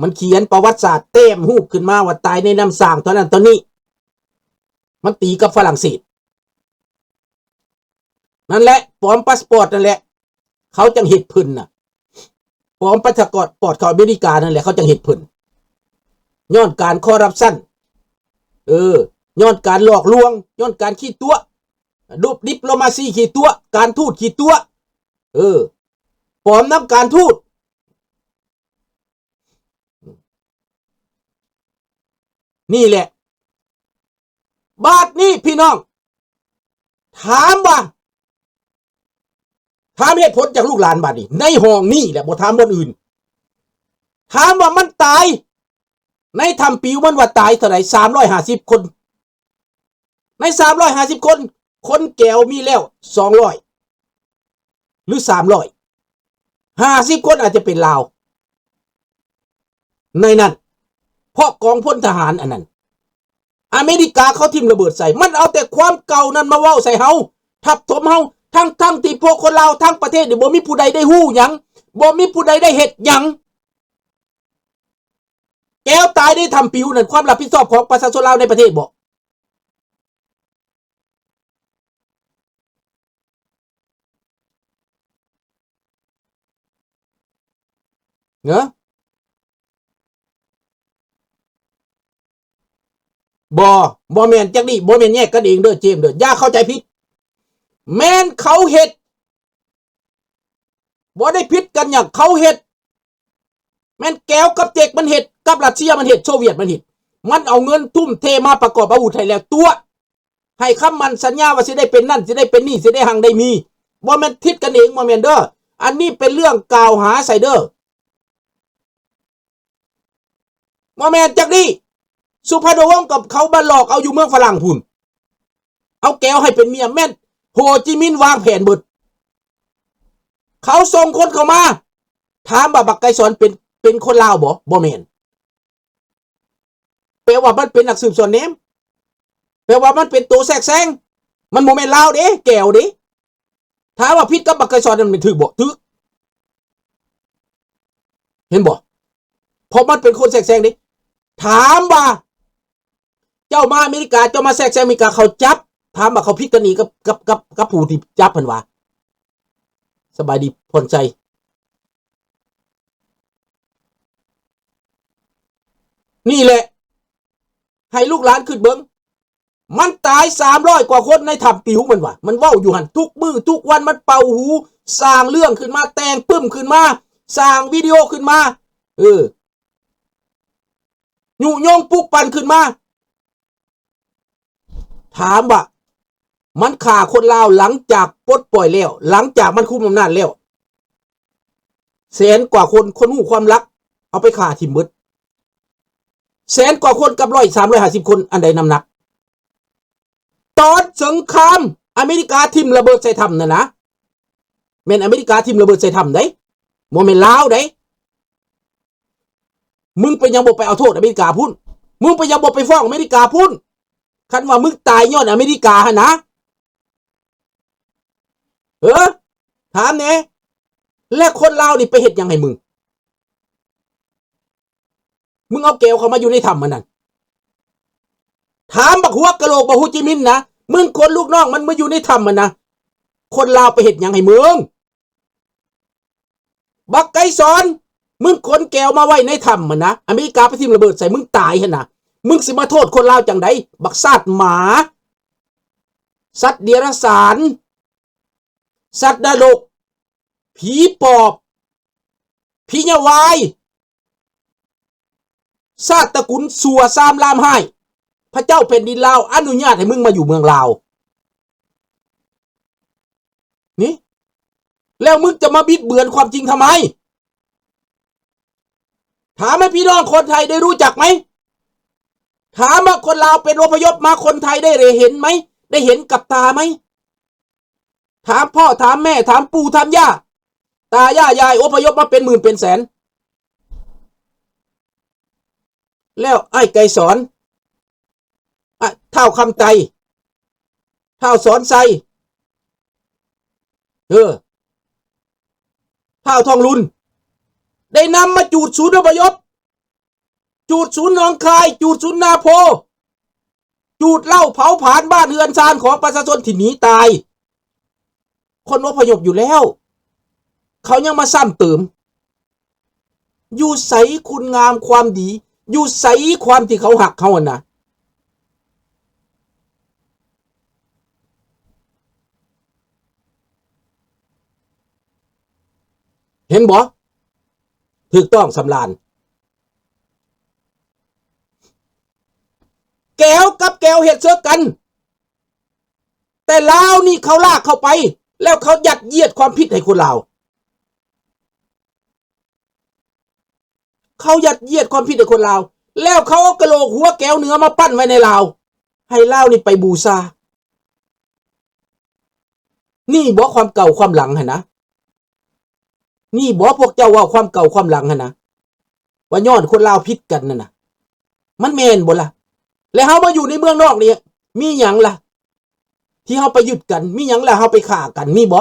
มันเขียนประวัติศาสตร์เต็มรูปขึ้นมาว่าตายในน้ำสร้างตอนนั้นตอนนี้มันตีกับฝรั่งเศสนั่นแหละปลอมพาสปอร์ตนั่นแหละเขาจังเห็ดพึ่นน่ะปลอมพาสปอร์ตเขาอเมริกานั่นแหละเขาจังเห็ดพึ่นย้อนการคอร์รัปชันย้อนการหลอกลวงย้อนการขี้ตัวดิปโลมาซีขี้ตัวการทูตขี้ตัวปลอมน้ำการทูตนี่แหละบาทนี้พี่น้องถามเหตุผลจากลูกหลานบาดนี้ในห้องนี้แหละบ่ถามคนอื่นถามว่ามันตายในทำปิวมันว่าตายเท่าไหร่350 คนใน350 คนคนแก้วมีแล้ว200หรือ350 คนอาจจะเป็นลาวในนั้นเพราะกองพลทหารอันนั้นอเมริกาเขาทิ่มระเบิดใส่มันเอาแต่ความเก่านั้นมาเว้าใส่เฮาทับถมเฮาทั้งที่พวกคนลาวทั้งประเทศบ่มีผู้ใดได้ฮู้หยังบ่มีผู้ใดได้เฮ็ดหยังแก้วตายได้ทำปิวนั่นความรับผิดชอบของประชาชนลาวในประเทศบ่เนอะบ่แม่นจักดิบ่แม่นแยกกันเองเด้อเจมส์เด้ออย่าเข้าใจผิดแม่นเขาเฮ็ดบ่ได้ผิดกันอย่างเขาเฮ็ดแม่นแก้วกับเจกมันเฮ็ดกับรัสเซียมันเฮ็ดโซเวียตมันเฮ็ดมันเอาเงินทุ่มเทมาประกอบอาวุธให้แล้วตัวให้คำมันสัญญาว่าสิได้เป็นนั่นสิได้เป็นนี่สิได้หังได้มีบ่แม่นทิดกันเองบ่แม่นเด้ออันนี้เป็นเรื่องกล่าวหาใส่เด้อบ่แม่นจักดิสุภาโดวงกับเขามาหลอกเอาอยู่เมืองฝรั่งพุ่นเอาแก้วให้เป็นเมียแม่นโฮจิมินห์วางแผนเบิดเขาส่งคนเข้ามาถามว่าบักไก่สอนเป็นคนลาวบ่แม่นแปลว่ามันเป็นนักสืบสวนเนมแปลว่ามันเป็นตัวแทรกแซงมันบ่แม่นลาวเด้แก้วเด้ถามว่าผิดกับบักไก่สอนมันถูกบ่ถูกเห็นบ่เพราะมันเป็นคนแทรกแซงเด้ถามว่าเจ้ามาอเมริกาเจ้ามาแทรกแซงอเมริกาเขาจับถามว่าเขาผิดกันนี่กับผู้ที่จับเพิ่นว่าสบายดีผ่อนใจนี่แหละให้ลูกหลานขึ้นเบิ่งมันตาย300 กว่าคนในถ้ำปิวมันว่ามันเว้าอยู่หั่นทุกมื้อทุกวันมันเป่าหูสร้างเรื่องขึ้นมาแต่งปึ้มขึ้นมาสร้างวิดีโอขึ้นมายุยงปลุกปั่นขึ้นมาถามว่ามันฆ่าคนลาวหลังจากปลดปล่อยแล้วหลังจากมันคุมอำนาจแล้ว100,000 กว่าคนหูความรักเอาไปฆ่าทิ่มเบิด100,000 กว่าคนกับ350 คนอันใดน้ำหนักตอนสงครามอเมริกาทิ่มระเบิดใส่ถ้ำนะแม่นอเมริกาทิ่มระเบิดใส่ถ้ำได้บ่แม่นลาวได้มึงไปยังบ่ไปเอาโทษอเมริกาพุ่นมึงไปยังบ่ไปฟ้องอเมริกาพุ่นคันว่ามึงตายย้อนอเมริกาหั่นนะถามแหน่และคนลาวนี่ไปเฮ็ดยังให้มึงเอาแก้วเข้ามาอยู่ในถ้ำมันนั่นถามบักหัวกะโหลกบักฮูจิมินห์นะมึงคนลูกน้องมันมาอยู่ในถ้ำมันนะคนลาวไปเฮ็ดยังให้มึงบักไก่สอนมึงคนแก้วมาไว้ในถ้ำมันนะอเมริกาไปทิ่มระเบิดใส่มึงตายหั่นน่ะมึงสิมาโทษคนลาวจังไดบักซาดหมาสัตว์เดรัจฉานสัตว์นรกผีปอบผีญาวายชาติตระกูลสัวซามลามไห้พระเจ้าแผ่นดินลาวอนุญาตให้มึงมาอยู่เมืองลาวนี่แล้วมึงจะมาบิดเบือนความจริงทำไมถามให้พี่น้องคนไทยได้รู้จักไหมถามว่าคนลาวเป็นอพยพมาคนไทยได้เห็นไหมได้เห็นกับตาไหมถามพ่อถามแม่ถามปู่ถามย่าตาย่ายายอพยพมาเป็นหมื่นเป็นแสนแล้วไอ้ไก่สอนเท่าคำไตเท่าสอนไซเท่าทองลุนได้นำมาจูดศูนย์อพยพ จูดศูนย์หนองคายจูดศูนย์นาโพจูดเหล้าเผาผลาญบ้านเรือนชานของประชาชนที่หนีตายคนอพยพอยู่แล้วเขายังมาซ้ำเติมอยู่ใสคุณงามความดีอยู่ใสความที่เขาหักเขาอ่ะนะเห็นบ่ถูกต้องสำราญแก้วกับแก้วเห็ดเสื้อกันแต่ลาวนี่เขาลากเข้าไปแล้วเขายัดเยียดความผิดให้คนลาวเขายัดเยียดความผิดให้คนลาวแล้วเขาเอากระโหลกหัวแก้วเนื้อมาปั้นไว้ในลาวให้ลาวนี่ไปบูชานี่บ่ความเก่าความหลังหั่นนะนี่บ่พวกเจ้าว่าความเก่าความหลังหั่นนะว่าย้อนคนลาวผิดกันนั่นน่ะมันแม่นบ่ล่ะแล้วเฮามาอยู่ในเมืองนอกนี่มีหยังล่ะที่เฮาไปยึดกันมีหยังล่ะเฮาไปฆ่ากันมีบ่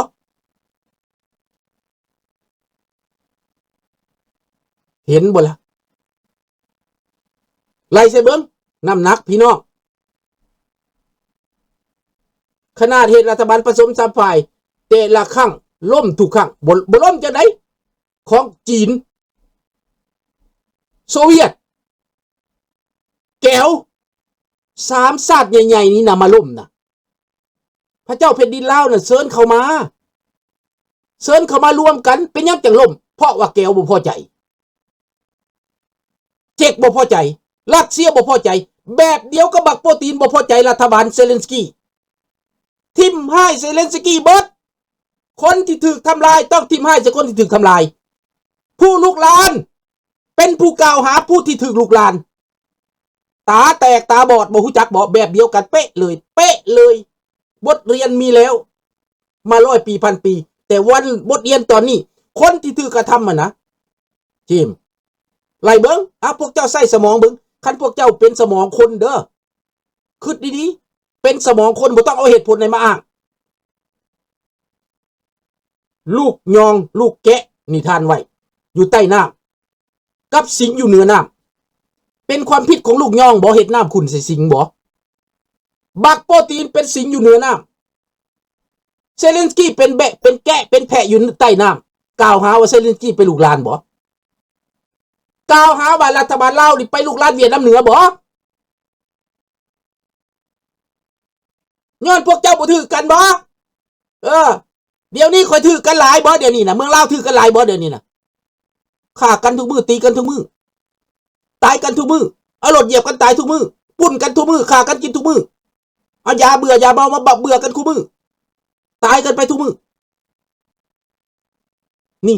เห็นบ่ล่ะไล่ใส่เบิ่งน้ำหนักพี่น้องขนาดเหตุรัฐบาลผสม3ฝ่ายแต่ละครั้งล่มทุกครั้งบ่ล่มจังได๋ของจีนโซเวียตแก้ว3ชาติใหญ่ๆนี่น่ะมาล่มน่ะพระเจ้าแผ่นดินลาวน่ะเชิญเข้ามารวมกันเป็นหยังจังล่มเพราะว่าแก้วบ่พอใจเจ๊กบ่พอใจรัสเซียบ่พอใจแบบเดียวกับบักโปรตีนบ่พอใจรัฐบาลเซเลนสกี้ทิมให้เซเลนสกี้เบิดคนที่ถูกทำลายต้องทิมให้คนที่ถูกทำลายผู้ลุกลานเป็นผู้กล่าวหาผู้ที่ถูกลุกลานตาแตกตาบอดบ่ฮู้จักบ่แบบเดียวกันเป๊ะเลยบทเรียนมีแล้วมา100 ปีพันปีแต่วันบทเรียนตอนนี้คนที่ถูกกระทำนะจิมไล่เบิ่งพวกเจ้าใส่สมองเบิ่งคันพวกเจ้าเป็นสมองคนเด้อคิดดีๆเป็นสมองคนบ่ต้องเอาเหตุผลไหนมาอ้างลูกยองลูกแกะนิทานไว้อยู่ใต้น้ำกับสิงอยู่เหนือน้ำเป็นความผิดของลูกยองบ่เฮ็ดน้ำขุ่นใส่สิงบ่บักโปรตีนเป็นสิงอยู่เหนือน้ำเซเลนสกี้เป็นแบะเป็นแกะเป็นแพะอยู่ใต้น้ำกล่าวหาว่าเซเลนสกี้เป็นลูกหลานบ่กล่าวหาว่ารัฐบาลลาวนี่ไปลูกหลานเวียดนามเหนือบ่ย้อนพวกเจ้าบ่ถือกันบ่เดี๋ยวนี้ค่อยถือกันหลายบ่เดี๋ยวนี้น่ะเมืองลาวถือกันหลายบ่เดี๋ยวนี้น่ะฆ่ากันทุกมื้อตีกันทุกมื้อตายกันทุกมื้อเอารถเหยียบกันตายทุกมื้อปุ่นกันทุกมื้อฆ่ากันกินทุกมื้อเอายาเบื่อยาเมามาเบื่อกันทุกมื้อตายกันไปทุกมื้อนี่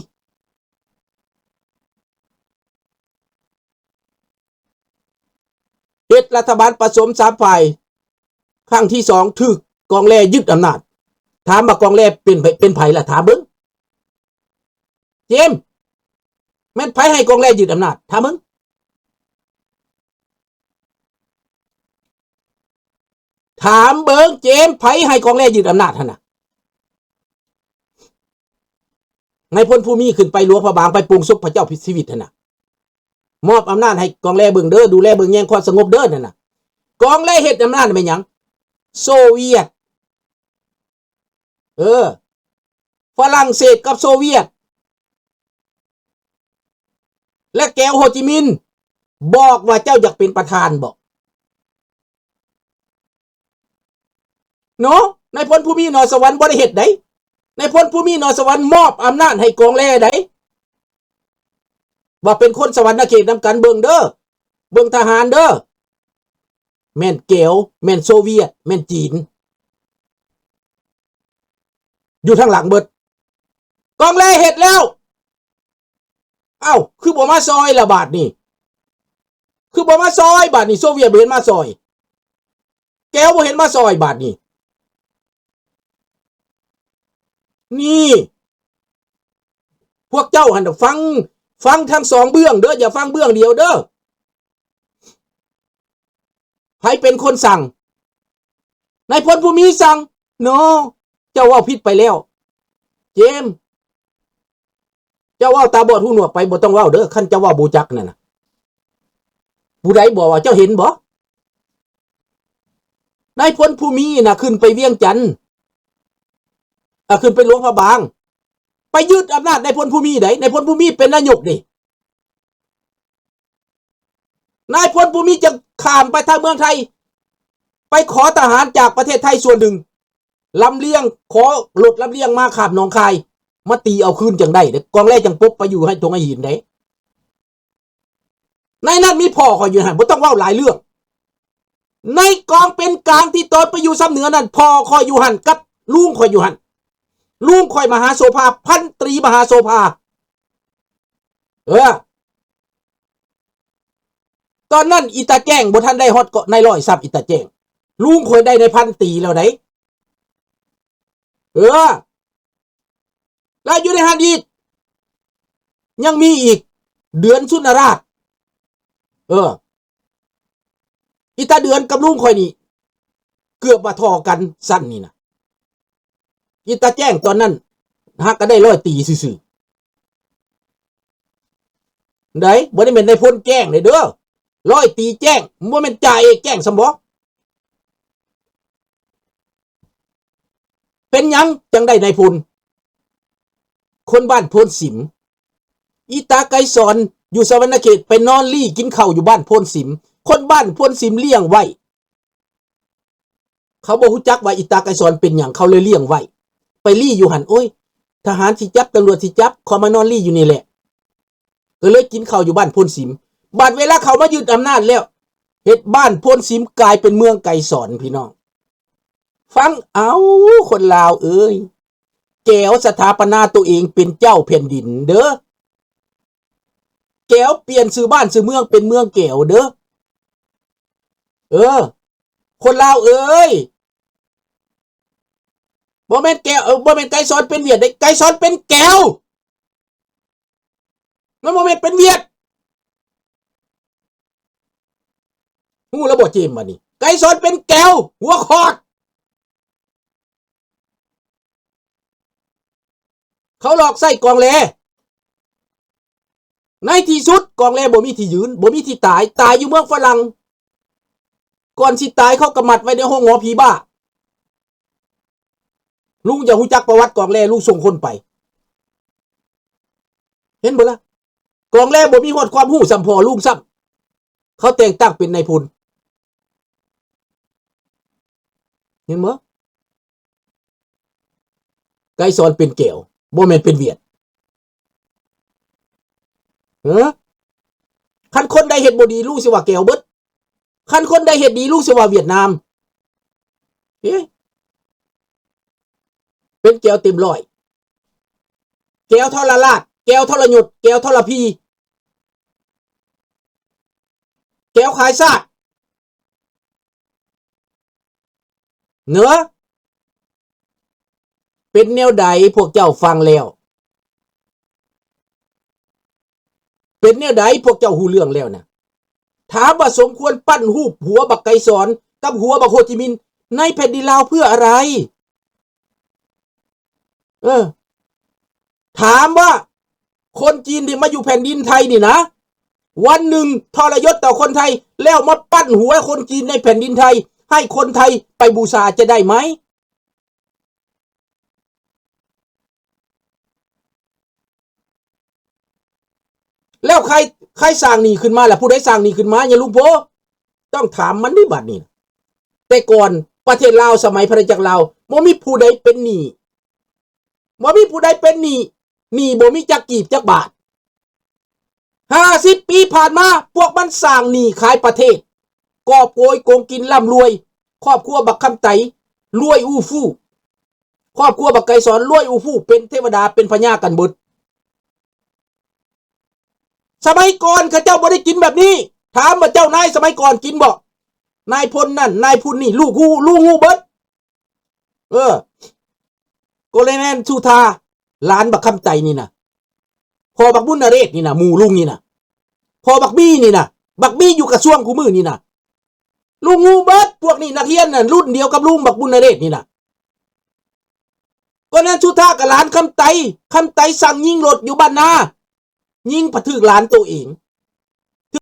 เฮ็ดรัฐบาลผสม3ฝ่ายครั้งที่2ถูกกองแลยึดอำนาจถามว่ากองแลเป็นไผล่ะถามเบิ่งเจมแม่นไผให้กองแลยึดอำนาจถามเบิ่งถามเบิ่งเจมไผให้กองแลยึดอำนาจหั่นน่ะในพลภูมิขึ้นไปหลวงพระบางไปปรุงศพพระเจ้าพิชีวิตหั่นน่ะมอบอำนาจให้กองแลเบิ่งเด้อดูแลเบิ่งแย่งความสงบเด้อนั่นน่ะกองแลเฮ็ดอำนาจเป็นหยังโซเวียตฝรั่งเศสกับโซเวียตและแก้วโฮจิมินห์บอกว่าเจ้าอยากเป็นประธานบอกเนาะในพลภูมินอสวรรค์บ่ได้เฮ็ดได้ในพลภูมินอสวรรค์มอบอำนาจให้กองแลได้ว่าเป็นคนสวรรค์เขตนำกันเบิ่งเด้อเบิ่งทหารเด้อแม่นแก้วแม่นโซเวียตแม่นจีนอยู่ทางหลังเบิดกองแลเฮ็ดแล้วคือบ่มาซอยละบาทนี่คือบ่มาซอยบาทนี่โซเวียตบ่เห็นมาซอยแก้วบ่เห็นมาซอยบาทนี่นี่พวกเจ้าหันฟังทั้ง2เบื้องเด้ออย่าฟังเบื้องเดียวเด้อใครเป็นคนสั่งนายพลภูมิสั่งเนาะเจ้าว่าผิดไปแล้วเจมเจ้าว่าตาบอดหูหนวกไปบ่ต้องว่าเด้อคันเจ้าว่าบูจักนั่นน่ะ ผู้ใดบอกว่าเจ้าเห็นบ่นายพลภูมิน่ะขึ้นไปเวียงจันทน์ขึ้นไปหลวงพระบางไปยึดอำนาจนายพลภูมินายพลภูมิเป็นนายกดินายพลภูมิจะข้ามไปทางเมืองไทยไปขอทหารจากประเทศไทยส่วนหนึ่งลำเลียงขอหลดลำเลียงมาข้ามหนองคายมาตีเอาคืนจังได้กองแรกจังปุ๊บไปอยู่ให้ตรงไอ้หินได้ในนั้นมีพ่อคอยอยู่หันบ่ต้องเว้าหลายเรื่องในกองเป็นกลางที่ตอนไปอยู่ซ้ำเหนือนั่นพ่อคอยอยู่หันกับลุงคอยอยู่หันลุงคอยมหาโสภาพันตรีมหาโสภาตอนนั้นอิตาแจ้งบ่ทันได้ฮอดเกาะในร้อยซับอิตาแจ้งลุงคอยได้ในพันตรีแล้วไหนแล้วอยู่ในหันอีกยังมีอีกเดือนสุนทรราชอิตาเดือนกับลุงคอยนี่เกือบมาทอกันสั้นนี่นะอิตาแจ้งตอนนั้นฮักก็ได้ร้อยตีซื่อๆได้บ่ได้เป็นในพ้นแจ้งเลยเด้อร้อยตีแจ้งบ่แม่นจ่าเอกแจ้งสมบ่เป็นยังจังได้ในพลคนบ้านโพนสิมอีตาไกรสอนอยู่สวรรณเขตไปนอนลี่กินข้าวอยู่บ้านโพนสิมคนบ้านโพนสิมเลี้ยงไว้เขาบ่ฮู้จักว่าอีตาไกรสอนเป็นหยังเขาเลยเลี้ยงไว้ไปลี่อยู่หันโอ้ยทหารสิจับตำรวจสิจับขอมานอนลี่อยู่นี่แหละก็เลยกินข้าวอยู่บ้านโพนสิมบัดเวลาเขามายึดอำนาจแล้วเฮ็ดบ้านโพนสิมกลายเป็นเมืองไกรสอนพี่น้องฟังเอาคนลาวเอ้ยแก้วสถาปนาตัวเองเป็นเจ้าแผ่นดินเด้อแก้วเปลี่ยนชื่อบ้านชื่อเมืองเป็นเมืองแก้วเด้อคนลาวเอ้ยบ่แม่นแก้วบ่แม่นไกรสอนเป็นเวียดได้ไกรสอนเป็นแก้วมันบ่แม่นเป็นเวียดฮู้แล้วบ่เจมมานี่ไกรสอนเป็นแก้วหัวคอดเขาหลอกใส่กองแลในที่สุดกองแลบ่มีที่ยืนบ่มีที่ตายอยู่เมืองฝรั่งก่อนสิตายเขากำมัดไว้ในห้องหมอผีบ้าลุงอย่าฮู้จักประวัติกองแลลุงส่งคนไปเห็นบ่ล่ะกองแลบ่มีฮอดความรู้สัมพอลุงซ้ำเขาแต่งตั้งเป็นนายพลเห็นบ่ไกรสอนเป็นแก้วบ่แม่นเป็นเวียดคันคนใดเฮ็ดบ่ดีลุงสิว่าแก้วเบิดคันคนใดเฮ็ดดีลุงสิว่าเวียดนามเป็นแก้วเต็มร้อยแก้วทรราชแก้วทรยศแก้วทรพีแก้วขายซาดเนื้อเป็นแนวใดพวกเจ้าฟังแล้วเป็นแนวใดพวกเจ้าหูเรื่องแล้วนะถามว่าสมควรปั้นรูปหัวบักไกรสอนกับหัวบักโฮจิมินห์ในแผ่นดินลาวเพื่ออะไรถามว่าคนจีนที่มาอยู่แผ่นดินไทยนี่นะวันหนึ่งทรยศต่อคนไทยแล้วมาปั้นหัวคนจีนในแผ่นดินไทยให้คนไทยไปบูชาจะได้ไหมแล้วใครสร้างนี่ขึ้นมาล่ะผู้ใดสร้างนี่ขึ้นมาอย่าลุงโพต้องถามมันดิบัดนี้แต่ก่อนประเทศลาวสมัยพระเจ้าลาวบ่มีผู้ใดเป็นหนี้บ่มีผู้ใดเป็นหนี้บ่มีจักกีบจักบาท50 ปีผ่านมาพวกมันสร้างหนี้ขายประเทศกอบโกยโกงกินร่ำรวยครอบครัวบักคำไตรวยอู้ฟู่ครอบครัวบักไกรสอนรวยอู้ฟู่เป็นเทวดาเป็นพญากันเบิดสมัยก่อนข้าเจ้าบ่ได้กินแบบนี้ถามว่าเจ้านายสมัยก่อนกินบ่นายพลนั่นนายพุนนี่ลูกฮูเบิดโกเลแมนสุธาหลานบักคำไตนี่นะพอบักบุญนเรศนี่นะหมู่ลุงนี่นะพอบักบี้นี่นะบักบี้อยู่กระทรวงกูมือนี่นะลุงฮูเบิดพวกนี้นักเรียนน่ะรุ่นเดียวกับลุงบักบุญนเรศนี่นะโกเลแมนสุธากับหลานคำไตสั่งยิงรถอยู่บ้านนายิงผะทึกหลานตัวเอง